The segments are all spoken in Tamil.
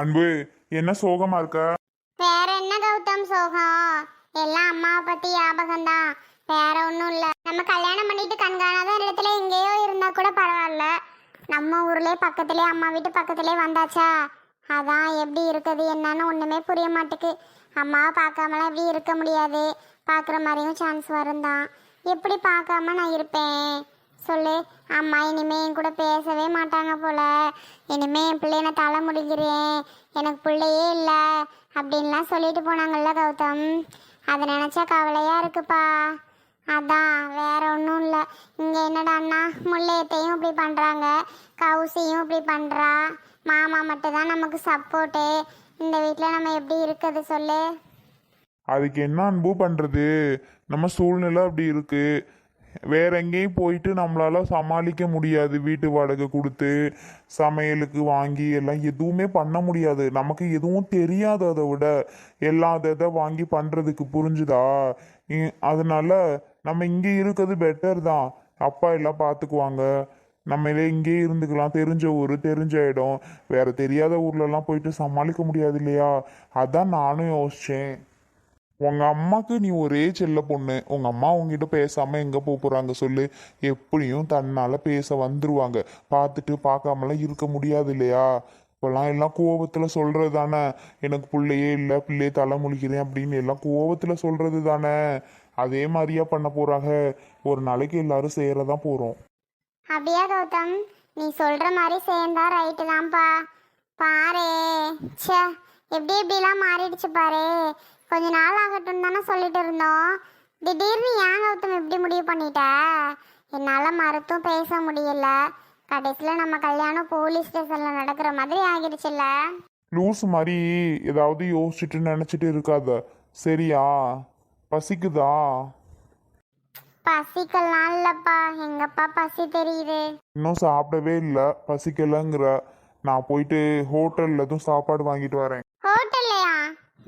அன்பு, என்ன சோகமா இருக்க? வேற என்ன கௌதம் சோகம்? எல்லாம் அம்மாவை பத்தி ஞாபகம் தான். வேற ஒன்றும் இல்லை. நம்ம கல்யாணம் பண்ணிட்டு கண்காணாத இடத்துல எங்கேயோ இருந்தா கூட பரவாயில்ல. நம்ம ஊர்லயே பக்கத்துலயே அம்மா வீட்டு பக்கத்துலயே வந்தாச்சா, அதான் எப்படி இருக்குது என்னன்னு ஒண்ணுமே புரிய மாட்டுக்கு. அம்மாவை பார்க்காமலாம் எப்படி இருக்க முடியாது. பார்க்குற மாதிரியும் சான்ஸ் வரும் தான். எப்படி பார்க்காம நான் இருப்பேன் சொல்லு? அம்மா இனிமே என் கூட பேசவே மாட்டாங்க போல. இனிமே என் பிள்ளைய நான் தலை முடிக்கிறேன், எனக்கு பிள்ளையே இல்லை அப்படின்லாம் சொல்லிட்டு போனாங்கல்ல கௌதம். அதை நினச்சா கவலையாக இருக்குப்பா. அதான் வேற ஒன்றும் இல்லை. இங்கே என்னடான்னா முல்லையத்தையும் இப்படி பண்ணுறாங்க, கவுசியும் இப்படி பண்ணுறா. மாமா மட்டும்தான் நமக்கு சப்போர்ட்டு. இந்த வீட்டில் நம்ம எப்படி இருக்குது சொல்லு? அதுக்கு என்ன அன்பு பண்றது? நம்ம சூழ்நிலை அப்படி இருக்கு. வேற எங்கேயும் போயிட்டு நம்மளால சமாளிக்க முடியாது. வீட்டு வாடகை கொடுத்து சமையலுக்கு வாங்கி எல்லாம் எதுவுமே பண்ண முடியாது. நமக்கு எதுவும் தெரியாது. அதை விட எல்லாம் அதை வாங்கி பண்றதுக்கு புரிஞ்சுதா? அதனால நம்ம இங்கே இருக்கிறது பெட்டர் தான். அப்பா எல்லாம் பார்த்துக்குவாங்க. நம்மளே இங்கே இருந்துக்கலாம். தெரிஞ்ச ஊர், தெரிஞ்ச இடம். வேற தெரியாத ஊர்லலாம் போயிட்டு சமாளிக்க முடியாது இல்லையா? அதான் நானும் யோசிச்சேன். உங்க அம்மாக்கு நீ ஒரே செல்ல பொண்ணு. உங்க அம்மா உங்ககிட்ட பேசாம எங்க போறாங்க சொல்லு? எப்படியும் தன்னால பேச வந்துருவாங்க. பார்த்துட்டு பார்க்காமலாம் இருக்க முடியாது இல்லையா? இப்பெல்லாம் எல்லாம் கோவத்துல சொல்றது தானே. எனக்கு பிள்ளையே இல்லை, பிள்ளையே தலை முழிக்கிறேன் அப்படின்னு எல்லாம் கோவத்துல சொல்றது தானே. அதே மாதிரியா பண்ண போறாங்க. ஒரு நாளைக்கு எல்லாரும் சேரதான் போறோம். அப்படியா கௌதம்? நீ சொல்ற மாதிரி சேர்ந்தா ரைட்டு தான்ப்பா. பாரு, ச்சே, எப்படி எப்படிலாம் மாறிடுச்சு பாரு. கொஞ்ச நாள் ஆகட்டும் தானே சொல்லிட்டு இருந்தோம். திடீர்னு ஏன் கௌதம் எப்படி முடிவு பண்ணிட்ட? என்னால் மறுத்தும் பேச முடியல. கடைசியில் நம்ம கல்யாணம் போலீஸ் ஸ்டேஷனில் நடக்கிற மாதிரி ஆகிடுச்சுல்ல. லூஸ் மாதிரி ஏதாவது யோசிச்சுட்டு நினைச்சிட்டு இருக்காத, சரியா? பசிக்குதா? பசிக்கலாம் இல்லப்பா, எங்கப்பா பசி தெரியுது. இன்னும் சாப்பிடவே இல்லை, பசிக்கலங்கிற. நான் போயிட்டு ஹோட்டல்ல எதுவும் சாப்பாடு வாங்கிட்டு வரேன். ஹோட்டல்லையா?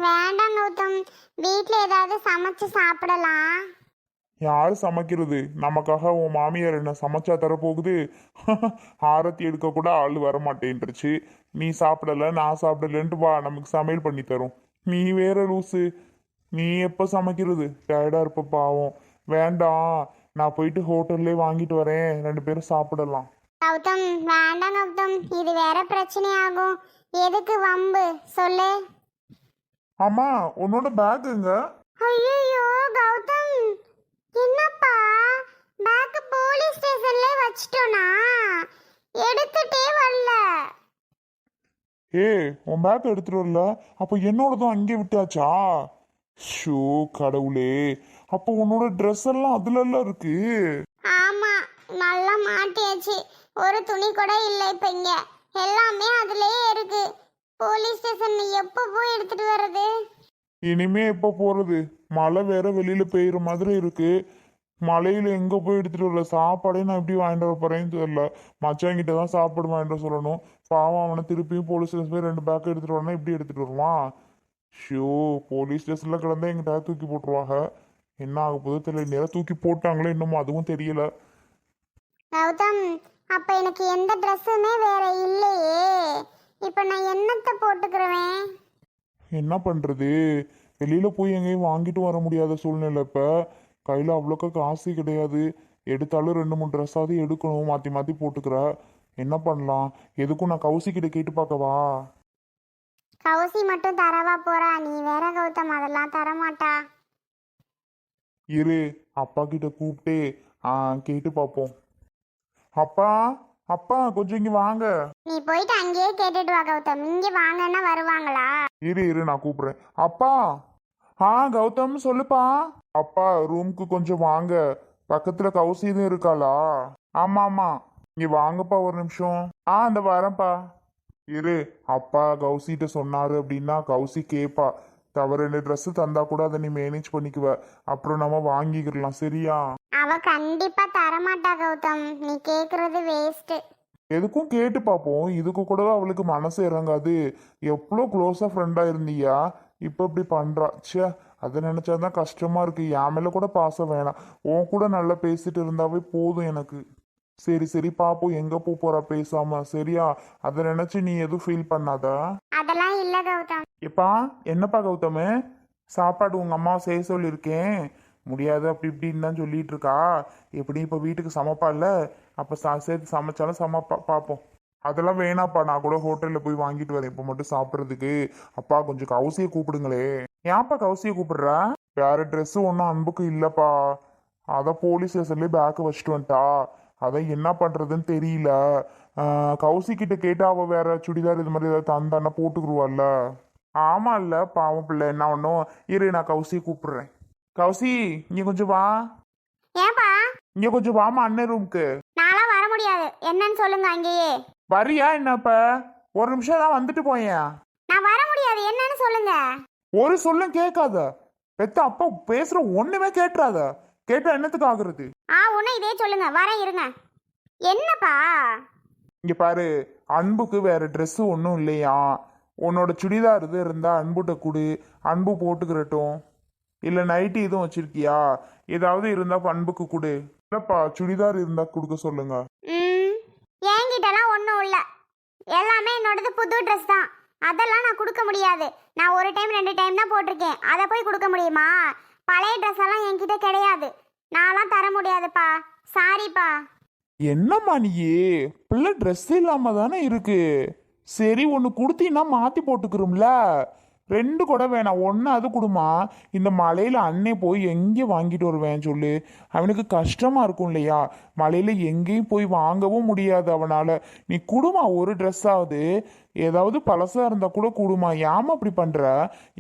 வேண்டாம் கௌதம், வீட்டில் ஏதாவது சமைச்சு சாப்பிடலாம். யாரு சமைக்கிறது? நமக்காக உன் மாமியார் என்ன சமைச்சா தரப்போகுது? ஆரத்தி எடுக்க கூட ஆள் வர மாட்டேன்ருச்சு. நீ சாப்பிடல, நான் சாப்பிடலன்ட்டு வா, நமக்கு சமையல் பண்ணி தரும். நீ வேற லூசு. நீ எப்போ சமைக்கிறது? டயர்டா இருப்ப பாவம். வேண்டாம், நான் போயிட்டு ஹோட்டல்லே வாங்கிட்டு வரேன், 2 பேரும் சாப்பிடலாம். கௌதம் வேண்டாம் கௌதம், இது வேற பிரச்சனை ஆகும். எதுக்கு வம்பு சொல்லு? ஆமா, உன்னோட பேக்குங்க? ஐயோ கௌதம், என்னப்பா பேக் போலீஸ் ஸ்டேஷன்ல வச்சிட்டோனா? எடுத்துட்டே வரல. ஏ, உன் பேக் எடுத்துட்டு வரல? அப்போ என்னோடதும் அங்கே விட்டாச்சா? ஷோ கடவுளே, அப்போ உன்னோட ட்ரெஸ் எல்லாம் அதுல எல்லாம் இருக்கு. ஆமா, நல்லா மாட்டியாச்சு. ஒரு துணி கூட இல்லை இப்ப இங்க. எல்லாமே அதுலயே இருக்கு. போலீஸ் ஸ்டேஷன் எப்போ போய் எடுத்துட்டு வர்றது? இனிமே எப்போ போறது? மழை வேற வெளியில பெய்யுற மாதிரி இருக்கு. மழையில எங்க போய் எடுத்துட்டு வரல? சாப்பாடே நான் எப்படி வாங்கிட்டு வர போறேன்னு தெரியல. மச்சாங்கிட்ட தான் சாப்பாடு வாங்கிட்டு வர சொல்லணும். பாவம், அவனை திருப்பியும் போலீஸ் ஸ்டேஷன் போய் 2 பேக் எடுத்துட்டு வரணும். எப்படி எடுத்துட்டு வருவான்? ஷோ, போலீஸ் ஸ்டேஷன்ல கிடந்தா எங்கிட்ட தூக்கி போட்டுருவாங்க. என்ன ஆக போதோ தெரியல. நேரம் தூக்கி போட்டாங்களோ என்னமோ, அதுவும் தெரியல. கௌதம், அப்ப எனக்கு எந்த ட்ரெஸ்ஸுமே வேற இல்லையே. இப்ப நான் என்னத்தை போட்டுக்கிறவேன்? என்ன பண்றது? வெளியில போய் எங்கேயும் வாங்கிட்டு வர முடியாத சூழ்நிலை. இப்ப கையில அவ்வளோக்கா காசு கிடையாது. எடுத்தாலும் 2 3 ட்ரெஸ்ஸாவது எடுக்கணும். மாத்தி மாத்தி போட்டுக்கிற. என்ன பண்ணலாம்? எதுக்கும் நான் கௌசிக்கிட்ட கேட்டு பார்க்கவா? கௌசி மட்டும் தரவா போறா? நீ வேற கௌதம், அதெல்லாம் தரமாட்டா. இரு, அப்பா கிட்ட கூப்பிட்டு கேட்டு பார்ப்போம். அப்பா, அப்பா கொஞ்சம் இங்க வாங்க. நீ போயிட்டு அங்கேயே கேட்டுட்டு வா கௌதம். இங்க வாங்கன்னா வருவாங்களா? இரு நான் கூப்பிடுறேன். அப்பா. கௌதம் சொல்லுப்பா. அப்பா, ரூமுக்கு கொஞ்சம் வாங்க. பக்கத்துல கௌசியும் இருக்காளா? ஆமா ஆமா, இங்க வாங்கப்பா ஒரு நிமிஷம். இந்த வரேன்ப்பா. இரு, அப்பா கௌசிட்ட சொன்னாரு அப்படின்னா கௌசி கேப்பா. தவிர 2 ட்ரெஸ் தந்தா கூட அதை நீ மேனேஜ் பண்ணிக்குவ. அப்புறம் நம்ம வாங்கிக்கலாம், சரியா? அவ கண்டிப்பா தரமாட்டா கௌதம், நீ கேக்குறது வேஸ்ட். எதுக்கும் கேட்டு பார்ப்போம். இதுக்கு கூட அவளுக்கு மனசு இறங்காது. எவ்வளோ க்ளோஸா ஃப்ரெண்டா இருந்தியா, இப்போ இப்படி பண்றா. ச்சே, அதை நினைச்சாதான் கஷ்டமா இருக்கு. என் மேல கூட பாசம் வேணாம். உன் கூட நல்லா பேசிட்டு இருந்தாவே போதும் எனக்கு. சரி சரி பாப்போம், எங்க போறா பேசாம, சரியா? அதை நினைச்சு நீ எதுவும் ஃபீல் பண்ணாத. அதெல்லாம் இல்ல கௌதம். எப்பா, என்னப்பா கௌதமு, சாப்பாடு உங்க அம்மா செய்ய சொல்லியிருக்கேன், முடியாது அப்படி இப்படின்னு தான் சொல்லிட்டு இருக்கா. எப்படி இப்போ வீட்டுக்கு சமைப்பால, அப்போ சேர்த்து சமைச்சாலும் பார்ப்போம். அதெல்லாம் வேணாப்பா, நான் கூட ஹோட்டலில் போய் வாங்கிட்டு வரேன் இப்போ மட்டும் சாப்பிட்றதுக்கு. அப்பா கொஞ்சம் கௌசியை கூப்பிடுங்களே. ஏன்ப்பா கௌசியை கூப்பிடுறா? வேற ட்ரெஸ்ஸு ஒன்றும் அன்புக்கு இல்லைப்பா. அதான் போலீஸ் ஸ்டேஷன்லேயே பேக்கை வச்சுட்டு வந்துட்டா. அதான் என்ன பண்ணுறதுன்னு தெரியல. கௌசிக்கிட்ட கேட்டா அவள் வேற சுடிதார் இது மாதிரி ஏதாவது தந்தான்னா போட்டுக்குருவாள்ல. ஆமா இல்ல, பாவம் பிள்ளை என்ன ஒன்றும். இரு, நான் கௌசியை கூப்பிடுறேன். கௌசி, இங்க கொஞ்சம் வா. ஏன்பா? இங்க கொஞ்சம் வாமா, அண்ணன் ரூமுக்கு. நான்லாம் வர முடியாது, என்னன்னு சொல்லுங்க அங்கேயே. வரியா என்னப்ப? ஒரு நிமிஷம் தான் வந்துட்டு போயேன். நான் வர முடியாது, என்னன்னு சொல்லுங்க. ஒரு சொல்லும் கேட்காத. பெத்த அப்பா பேசுற ஒண்ணுமே கேட்டுறாத. கேட்டா என்னத்துக்கு ஆகுறது? ஒண்ணு இதே சொல்லுங்க, வரேன் இருங்க. என்னப்பா? இங்க பாரு, அன்புக்கு வேற Dress ஒன்றும் இல்லையா? உன்னோட சுடிதார் இது இருந்தா அன்புட்ட கொடு, அன்பு போட்டுக்கிறட்டும். இல்ல நைட்டி எதுவும் வச்சிருக்கியா? ஏதாவது இருந்தா அன்புக்கு கொடு. இல்லப்பா, சுடிதார் இருந்தா கொடுக்க சொல்லுங்க. என்கிட்டலாம் ஒன்றும் இல்லை, எல்லாமே என்னோடது புது ட்ரெஸ் தான். அதெல்லாம் நான் கொடுக்க முடியாது. நான் ஒரு டைம் 2 டைம் தான் போட்டிருக்கேன், அதை போய் கொடுக்க முடியுமா? பழைய ட்ரெஸ் எல்லாம் என்கிட்ட கிடையாது, நான்லாம் தர முடியாதுப்பா, சாரிப்பா. என்னம்மா நீயே, பிள்ளை ட்ரெஸ் இல்லாம தானே இருக்கு. சரி, ஒன்று கொடுத்தீங்கன்னா மாத்தி போட்டுக்கிறோம்ல. 2 கூட வேணாம், ஒன்று அது கொடுமா. இந்த மலையில அண்ணே போய் எங்கே வாங்கிட்டு வருவேன் சொல்லு. அவனுக்கு கஷ்டமா இருக்கும் இல்லையா? மலையில எங்கேயும் போய் வாங்கவும் முடியாது அவனால. நீ குடுமா, ஒரு ட்ரெஸ் ஆகுது. ஏதாவது பழசா இருந்தா கூட குடுமா. ஏமா அப்படி பண்ற?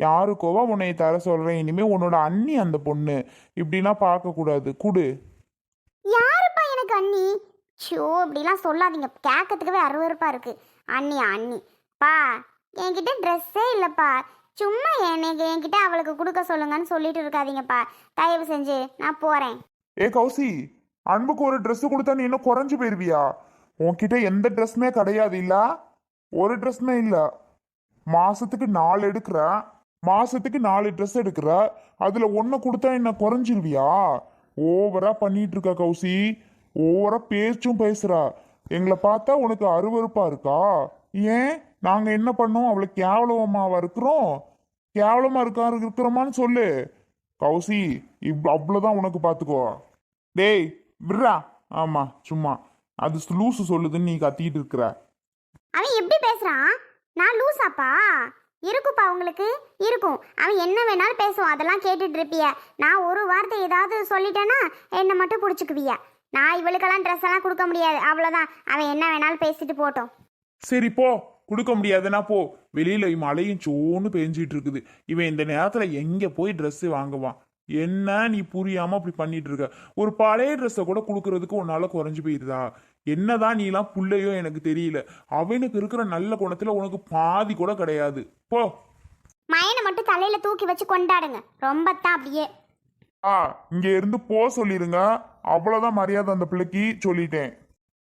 யாருக்கோவா உன்னை தர சொல்றேன். இனிமே உன்னோட அண்ணி அந்த பொண்ணு, இப்படிலாம் பார்க்க கூடாது. குடு. யாருப்பா எனக்கு அண்ணி? ஷோ, இப்படிலாம் சொல்லாதீங்க, கேட்கறதுக்கவே அருவருப்பா இருக்கு. அண்ணி அண்ணி பா, என்கிட்ட ட்ரெஸ்ஸே இல்லைப்பா. சும்மா என்கிட்ட அவளுக்கு கொடுக்க சொல்லுங்கன்னு சொல்லிட்டு இருக்காதீங்கப்பா, தயவு செஞ்சு. நான் போறேன். ஏ கௌசி, அன்புக்கு ஒரு Dress கொடுத்தா நீ இன்னும் குறைஞ்சு போயிருவியா? உன்கிட்ட எந்த ட்ரெஸ்ஸுமே கிடையாது இல்ல? ஒரு ட்ரெஸ்மே இல்ல. மாசத்துக்கு 4 எடுக்கிற, மாசத்துக்கு 4 ட்ரெஸ் எடுக்கிற, அதுல ஒன்ன கொடுத்தா என்ன குறைஞ்சிருவியா? ஓவரா பண்ணிட்டு இருக்க கௌசி. ஓவரா பேச்சும் பேசுறா. எங்களை பார்த்தா உனக்கு அருவருப்பா இருக்கா? ஏன் நாங்க என்ன பண்ணோம்? அவளை கேவலமாவா இருக்கிறோம்? கேவலமா இருக்கிறோமான்னு சொல்லு கௌசி. அவ்வளவுதான் உனக்கு, பாத்துக்கோ. டேய் விட்றா. ஆமா, சும்மா அது லூசு சொல்லுதுன்னு நீ கத்திட்டு இருக்கிற. அவன் எப்படி பேசுறான்? நான் லூசாப்பா? இருக்குப்பா, உங்களுக்கு இருக்கும். அவன் என்ன வேணாலும் பேசுவான், அதெல்லாம் கேட்டுட்டு இருப்பிய. நான் ஒரு வார்த்தை ஏதாவது சொல்லிட்டேன்னா என்னை மட்டும் பிடிச்சிக்குவிய. நான் இவளுக்கெல்லாம் ட்ரெஸ் எல்லாம் கொடுக்க முடியாது, அவ்வளோதான். அவன் என்ன வேணாலும் பேசிட்டு போட்டோம். சரி போ, கொடுக்க முடியாதுன்னா போ. வெளியில மழையும் சோன்னு பெஞ்சிட்டு இருக்குது. இவன் இந்த நேரத்துல எங்க போய் Dress வாங்குவான்? என்ன நீ புரியாம அப்படி பண்ணிட்டு இருக்க? ஒரு பழைய ட்ரெஸ்ஸை கூட கொடுக்கறதுக்கு உன்னால குறைஞ்சு போயிருதா? என்னதான் நீ எல்லாம் புள்ளையோ எனக்கு தெரியல. அவனுக்கு இருக்கிற நல்ல குணத்துல உனக்கு பாதி கூட கிடையாது. போ. மயனை மட்டும் தலையில தூக்கி வச்சு கொண்டாடுங்க, ரொம்ப தான் அப்படியே. இங்க இருந்து போ சொல்லிருங்க. அவ்வளவுதான் மரியாதை அந்த பிள்ளைக்கு, சொல்லிட்டேன்.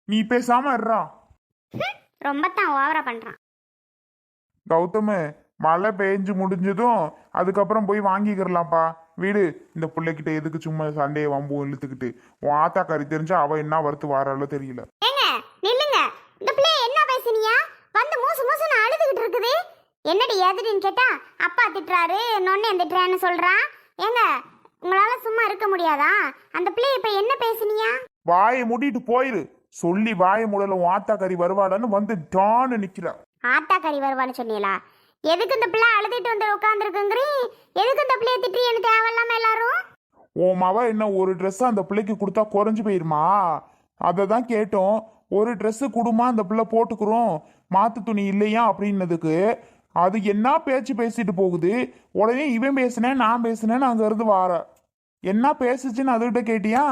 நீ பேசாம இருறா. ரொம்ப தான் ஓவரா பண்றான். கௌதமு, மழை பெஞ்சு முடிஞ்சதும் அதுக்கப்புறம் போய் வாங்கிக்கிறலாம்ப்பா வீடு. இந்த பிள்ளைகிட்ட எதுக்கு சும்மா சண்டையை வம்பு இழுத்துக்கிட்டு? உன் ஆத்தா கறி தெரிஞ்சா அவ என்ன வறுத்து வாராளோ தெரியல. ஏங்க நில்லுங்க, இந்த பிள்ளை என்ன பேசுனியா? வந்து மூசு மூசுன்னு அழுதுகிட்டு இருக்குது. என்னடி ஏதுடின்னு கேட்டா அப்பா திட்டுறாரு, நொன்னே திட்டுறான்னு சொல்றான். ஏங்க, உங்களால சும்மா இருக்க முடியாதா? அந்த பிள்ளை இப்ப என்ன பேசுனியா? வாயை மூடிட்டு போயிரு. சொல்லி வாயை மூடல. உன் ஆத்தா கறி வருவாடான்னு வந்து டான்னு நிக்கிற. ஆத்தா கறி வருவான்னு சொன்னீங்களா? எதுக்கு இந்த பிள்ளை அழுதுட்டு வந்து உட்காந்துருக்குங்கிறீ? எதுக்கு இந்த பிள்ளைய திட்டுறீன்னு தேவையில்லாம எல்லாரும்? உன் மவ என்ன ஒரு Dress அந்த பிள்ளைக்கு கொடுத்தா குறைஞ்சு போயிருமா? அதை தான் கேட்டோம். ஒரு Dress கொடுமா, அந்த பிள்ளை போட்டுக்கிறோம். மாத்து துணி இல்லையா அப்படின்னதுக்கு அது என்ன பேச்சு பேசிட்டு போகுது. உடனே இவன் பேசுனேன், நான் பேசுனேன்னு அங்க இருந்து வார. என்ன பேசுச்சுன்னு அதுகிட்ட கேட்டியா?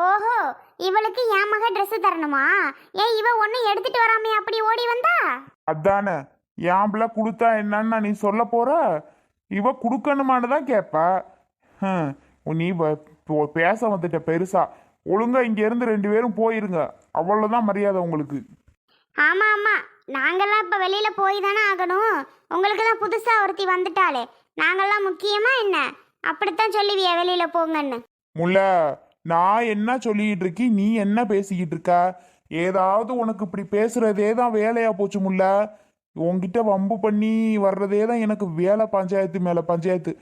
ஓஹோ, இவளுக்கு என் மக Dress தரணுமா? ஏன் இவ ஒன்னும் எடுத்துட்டு வராமே அப்படி ஓடி வந்தா? அதானே, என் பிள்ளை கொடுத்தா என்னன்னு நீ சொல்ல போற? இவ கொடுக்கணுமான்னு தான் கேட்ப. நீ பேச வந்துட்ட பெருசா. ஒழுங்கா இங்க இருந்து 2 பேரும் போயிருங்க, அவ்வளவுதான் மரியாதை உங்களுக்கு. ஆமா ஆமா, நாங்கெல்லாம் இப்ப வெளியில போய் தானே ஆகணும். உங்களுக்கு தான் புதுசா ஒருத்தி வந்துட்டாளே, நாங்கெல்லாம் முக்கியமா என்ன? அப்படித்தான் சொல்லுவிய வெளியில போங்கன்னு. முல்ல, நான் என்ன சொல்லிக்கிட்டு இருக்கேன், நீ என்ன பேசிக்கிட்டு இருக்க? ஏதாவது உனக்கு இப்படி பேசுறதே தான் வேலையா போச்சு முல்ல. உன்கிட்ட வம்பு பண்ணி வர்றதே தான் எனக்கு வேலை, பஞ்சாயத்து மேல பஞ்சாயத்து.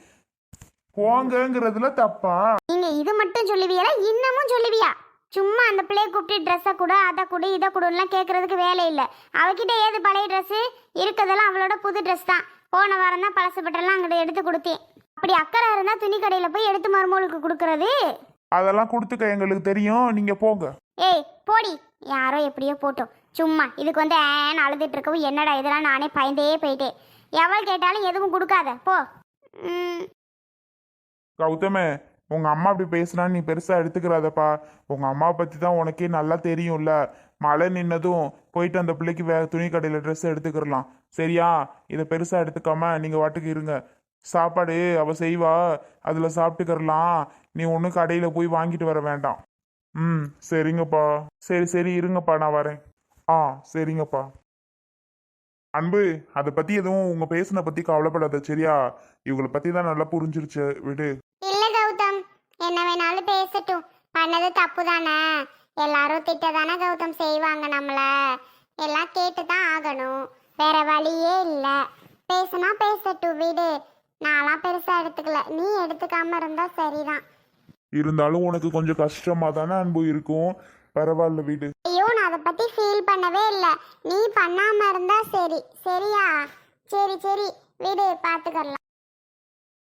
போங்கங்கிறதுல தப்பா? நீங்க இது மட்டும் சொல்லுவியா இன்னமும் சொல்லுவியா? சும்மா அந்த பிள்ளைய கூப்பிட்டு ட்ரெஸ்ஸை கூட அதை கூட இதை கூடலாம் கேட்கறதுக்கு வேலை இல்லை. அவகிட்ட ஏது பழைய ட்ரெஸ்ஸு இருக்கதெல்லாம் அவளோட புது ட்ரெஸ் தான். போன வாரம் தான் பழசு பட்டெல்லாம் அங்கிட்ட எடுத்து கொடுத்தேன். அப்படி அக்கறை இருந்தா துணி கடையில் போய் எடுத்து மருமகளுக்கு கொடுக்கறது. அதெல்லாம் கொடுத்துக்க, எங்களுக்கு தெரியும். நீங்க போங்க. ஏய் போடி, யாரோ எப்படியோ போட்டோம். சும்மா இதுக்கு வந்து ஏன்னு அழுதுட்டு இருக்கவும் என்னடா இதெல்லாம் நானே பயந்தே போயிட்டேன். எவ்வளோ கேட்டாலும் எதுவும் கொடுக்காத போ. கௌதமே, உங்க அம்மா அப்படி பேசுனா நீ பெருசா எடுத்துக்கிறாதப்பா. உங்க அம்மாவை பத்தி தான் உனக்கே நல்லா தெரியும்ல. மழை நின்னதும் போயிட்டு அந்த பிள்ளைக்கு துணி கடையில ட்ரெஸ் எடுத்துக்கிறலாம். சரியா? இதை பெருசா எடுத்துக்காம நீங்க வாட்டுக்கு இருங்க. சாப்பாடு அவ செய்வா, அதுல சாப்பிட்டுக்கிறலாம். நீ ஒன்றும் கடையில போய் வாங்கிட்டு வர வேண்டாம். ம், சரிங்கப்பா. சரி சரி இருங்கப்பா, நான் வரேன். ஆ, சரிங்கப்பா. அன்பு, அதை பத்தி எதுவும் உங்க பேசுன பத்தி கவலைப்படாத, சரியா? இவங்களை பத்தி தான் நல்லா புரிஞ்சிருச்சு, விடு. இல்ல கௌதம், என்ன வேணாலும் பேசட்டும். பண்ணது தப்பு தானே. எல்லாரும் திட்டதானே கௌதம் செய்வாங்க. நம்மள எல்லாம் கேட்டு தான் ஆகணும். வேற வழியே இல்லை. பேசுனா பேசட்டும், விடு. நான்லாம் பெருசா எடுத்துக்கல. நீ எடுத்துக்காம இருந்தா சரிதான். இருந்தாலும் உனக்கு கொஞ்சம் கஷ்டமா தானே அன்பு இருக்கும். பரவாயில்ல, விடு. ஐயோ, நான் அதை பத்தி ஃபீல் பண்ணவே இல்லை. நீ பண்ணாம இருந்தா சரி. சரியா? சரி சரி விடு, பாத்துக்கலாம்.